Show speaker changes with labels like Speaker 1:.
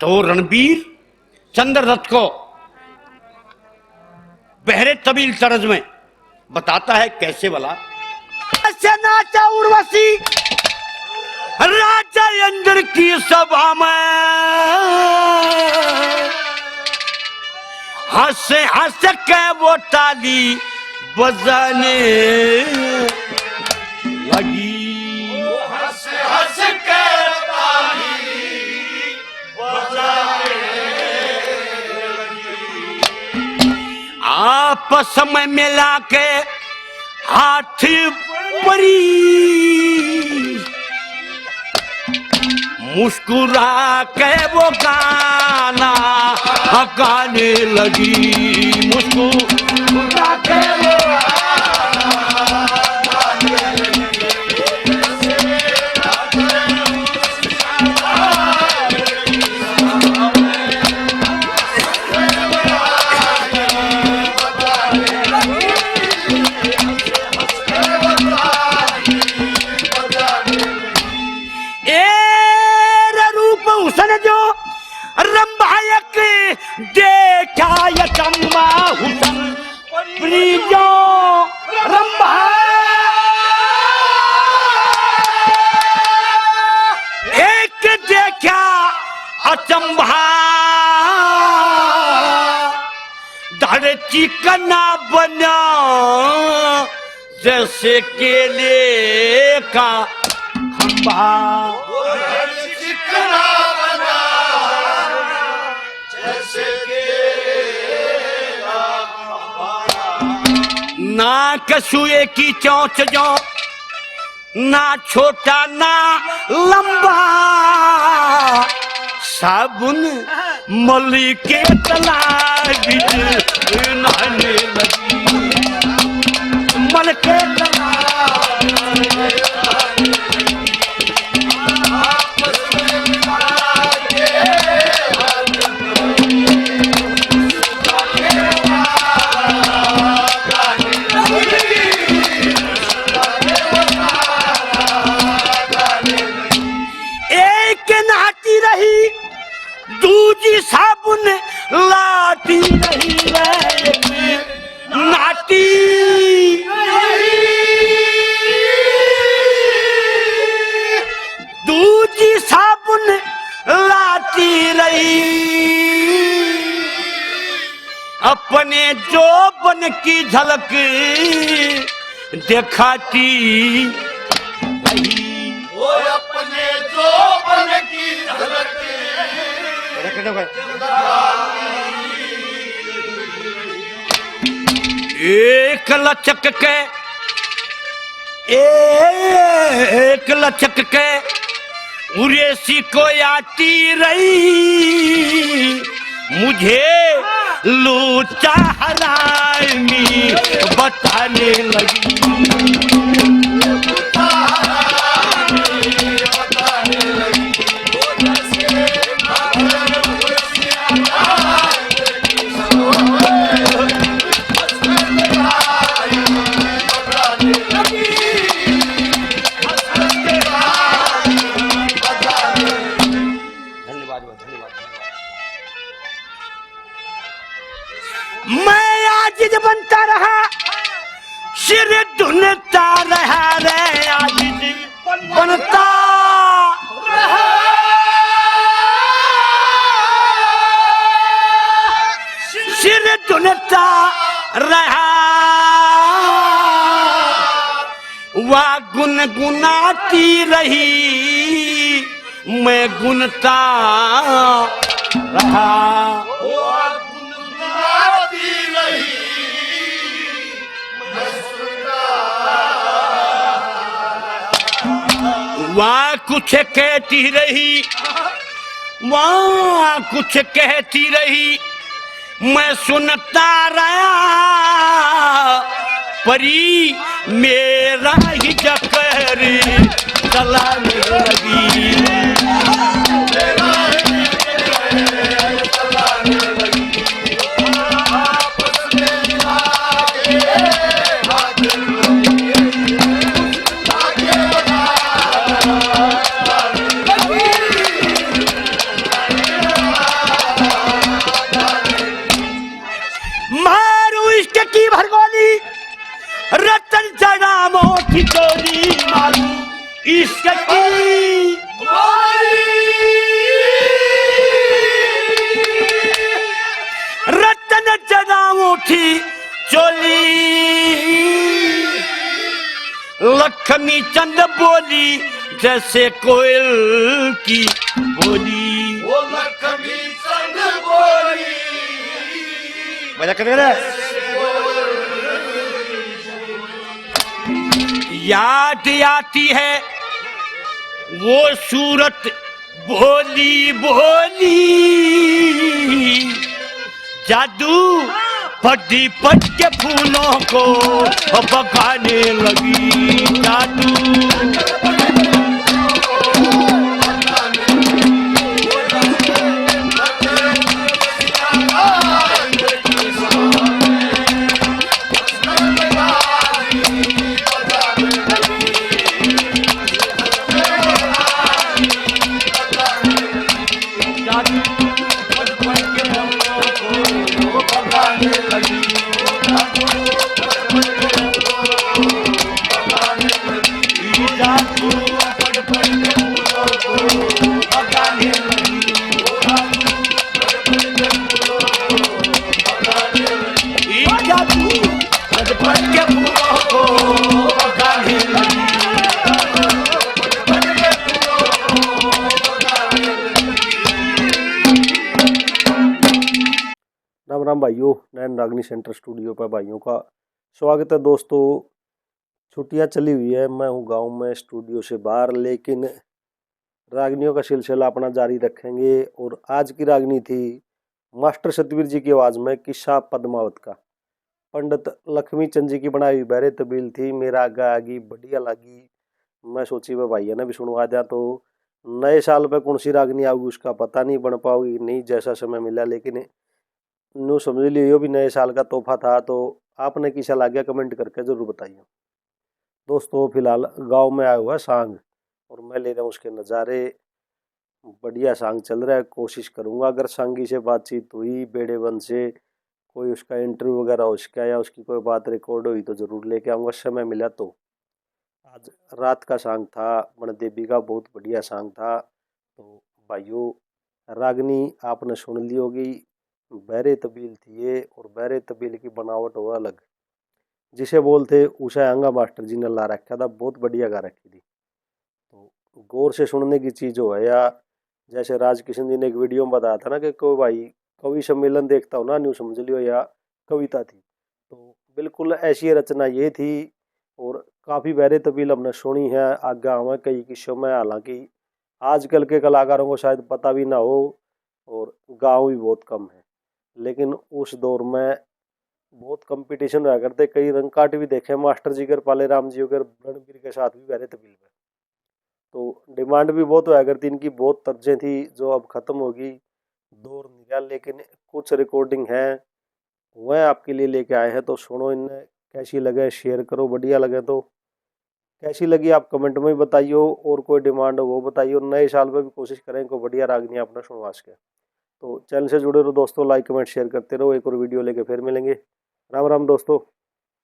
Speaker 1: तो रणबीर चंद्रदत्त को बहरे तबील तरज में बताता है कैसे वाला नाचा उर्वशी राजा इंद्र की सभा में हंस हंस के वो ताली बजाने लगी।
Speaker 2: हंस हंस के ताली बजाने लगी।
Speaker 1: आपस में मिला के हाथ परी मुस्कुरा के वो गाना गाने लगी। मुस्कुरा के वो जो रंभायक देखा यचम्मा हुसन प्रियो रंभा एक देखा अचंभा धरती कना बना जैसे केले का खंभा। ना कछुए की चोंच जो ना छोटा ना लंबा साबुन मली के तालाब नहाने लगी। मल के दूजी साबुन लाती नहीं रे नाती दूजी साबुन लाती रही अपने जोबन की झलक दिखाती रही।
Speaker 2: वो अपने जोबन की झलक
Speaker 1: एक लचक के उरेसी को आती रही मुझे लूचा हरामी बताने लगी। मैं आजिज बनता रहा सिर धुनता रहा रे आजिज बनता रहा सिर धुनता रहा वह गुनगुनाती रही मैं गुनता रहा। वहाँ कुछ कहती रही वहाँ कुछ कहती रही मैं सुनता रहा परी मेरा ही चक्कर चलाने लगी। ठिठोली मारू इश्क की रतन चढ़ाऊं थी चोली लक्ष्मी चंद बोली जैसे कोयल की बोली।
Speaker 2: वो लक्ष्मी चंद बोली
Speaker 1: मजा कर याद आती है वो सूरत भोली भोली जादू पट्टी पट के फूलों को पकाने लगी जादू।
Speaker 3: राम राम भाइयों, नैन रागनी सेंटर स्टूडियो पर भाइयों का स्वागत है। दोस्तों छुट्टियां चली हुई है, मैं हूं गांव में स्टूडियो से बाहर, लेकिन रागनियों का सिलसिला अपना जारी रखेंगे। और आज की रागनी थी मास्टर सतवीर जी की आवाज़ में किस्सा पद्मावत का। पंडित लक्ष्मी चंद जी की बनाई हुई बहरे तबील थी। मेरा आगा आगी बढ़िया लगी, मैं सोची वह भैया ने भी सुनवा दिया। तो नए साल पे कौन सी रागनी आऊगी उसका पता नहीं, बन पाओगी नहीं जैसा समय मिला, लेकिन न्यू समझ लियो भी नए साल का तोहफा था। तो आपने किसा लग गया कमेंट करके ज़रूर बताइए। दोस्तों फिलहाल गांव में आया हुआ है सांग और मैं ले रहा हूँ उसके नज़ारे। बढ़िया सांग चल रहा है, कोशिश करूँगा अगर सांगी से बातचीत हुई बेड़े बंद से, कोई उसका इंटरव्यू वगैरह हो सका या उसकी कोई बात रिकॉर्ड हुई तो ज़रूर लेके आऊँगा समय मिला तो। आज रात का सांग था मन देवी का, बहुत बढ़िया सांग था। तो भाइयों रागनी आपने सुन ली होगी, बहरे तबील थी ये, और बहरे तबील की बनावट हो अलग, जिसे बोलते उषा अंगा मास्टर जी ने ला रखा था, बहुत बढ़िया गा रखी थी। तो गौर से सुनने की चीज़ हो है। या जैसे राज किशन जी ने एक वीडियो में बताया था ना कि कोई भाई कवि सम्मेलन देखता हो ना, न्यू समझ लियो या कविता थी, तो बिल्कुल ऐसी रचना ये थी। और काफ़ी बहरे तबील हमने सुनी है आगे हमें कई किस्सों में, हालांकि आजकल के कलाकारों को शायद पता भी ना हो और गाँव भी बहुत कम है, लेकिन उस दौर में बहुत कंपटीशन हुआ करते। कई रंग काट भी देखे मास्टर जी कर, पाले राम जी कर, रणबीर के साथ भी बहरे तबील में। तो डिमांड भी बहुत हुआ करती, इनकी बहुत तर्जें थी जो अब खत्म होगी, दौर निकाल। लेकिन कुछ रिकॉर्डिंग है वह आपके लिए लेके आए हैं, तो सुनो इन्हें, कैसी लगे शेयर करो, बढ़िया लगे तो कैसी लगी आप कमेंट में बताइयो, और कोई डिमांड हो वो बताइयो। नए साल में भी कोशिश करें को बढ़िया रागनी अपना सुनवा सके। तो चैनल से जुड़े रहो दोस्तों, लाइक कमेंट शेयर करते रहो। एक और वीडियो लेके फिर मिलेंगे। राम राम दोस्तों।